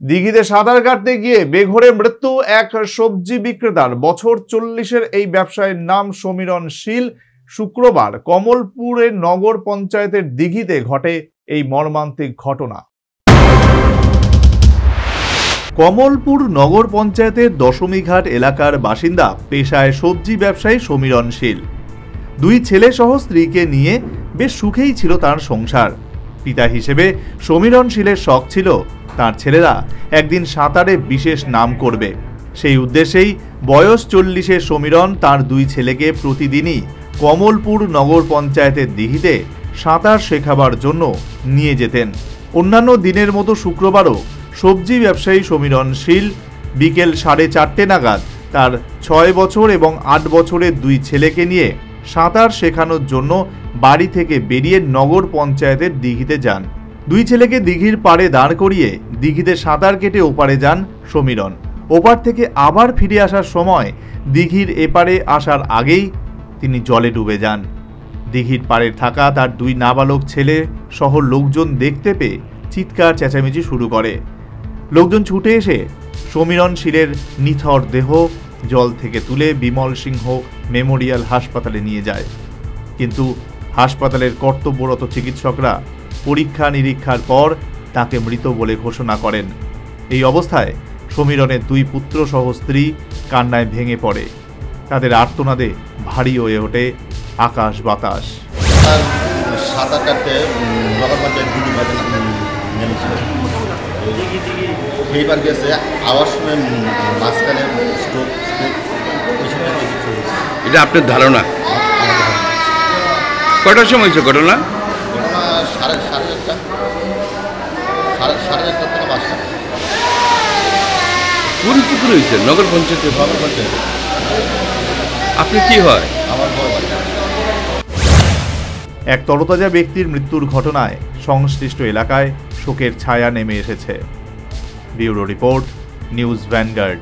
দিঘিতে সাঁতার কাটতে গিয়ে বেঘোরে মৃত্যু এক সবজি বিক্রেতার। বছর 40-এর এই ব্যবসায়ীর নাম সমীরণ শীল। শুক্রবার কমলপুরের নগর পঞ্চায়েতের দিঘিতে ঘটে এই মর্মান্তিক ঘটনা। কমলপুর নগর পঞ্চায়েতের দশমীঘাট এলাকার বাসিন্দা পেশায় সবজি ব্যবসায়ী সমীরণ শীল। দুই ছেলে সহ স্ত্রীকে নিয়ে বেশ সুখেই ছিল তার সংসার। পিতা হিসেবে সমীরণ শীলের শখ ছিল তার ছেলেরা একদিন সাঁতারে বিশেষ নাম করবে। সেই উদ্দেশ্যেই বয়স 40-এর সমীরণ তার দুই ছেলেকে প্রতিদিনই কমলপুর নগর পঞ্চায়েতের দিঘিতে সাঁতার শেখাবার জন্য নিয়ে যেতেন। অন্যান্য দিনের মতো শুক্রবারও সবজি ব্যবসায়ী সমীরণ শীল বিকেল 4:30 নাগাদ তার 6 বছর এবং 8 বছরের দুই ছেলেকে নিয়ে সাঁতার শেখানোর জন্য বাড়ি থেকে বেরিয়ে নগর পঞ্চায়েতের দিঘিতে যান। দুই ছেলেকে দিঘির পাড়ে দাঁড় করিয়ে দিঘিতে সাঁতার কেটে ওপারে যান সমীরণ। ওপার থেকে আবার ফিরে আসার সময় দিঘির এপারে আসার আগেই তিনি জলে ডুবে যান। দিঘির পাড়ে থাকা তার দুই নাবালক ছেলে সহ লোকজন দেখতে পেয়ে চিৎকার চেঁচামেচি শুরু করে। লোকজন ছুটে এসে সমীরণ শীলের নিথর দেহ জল থেকে তুলে বিমল সিংহ মেমোরিয়াল হাসপাতালে নিয়ে যায়। কিন্তু হাসপাতালের কর্তব্যরত চিকিৎসকরা পরীক্ষা নিরীক্ষার পর তাকে মৃত বলে ঘোষণা করেন। এই অবস্থায় সমীরণের দুই পুত্র সহ স্ত্রী কান্নায় ভেঙে পড়ে। তাদের আর্তনাদে ভারী হয়ে ওঠে আকাশ বাতাস। সাঁতার কাটতে এইবার গেছে আওয়াজ শুনে মাঝখানে এটা আপনার ধারণা? কটার সময় হয়েছে ঘটনা? সাড়ে 1:30 থেকে 5টা। কোন পুকুর হয়েছে? নগর পঞ্চায়েতে। নগর পঞ্চায়েত। আপনি কি হয়? আমার বড় ভাই। এক তরতাজা ব্যক্তির মৃত্যুর ঘটনায় সংশ্লিষ্ট এলাকায় শোকের ছায়া নেমে এসেছে। Bureau report, news vanguard.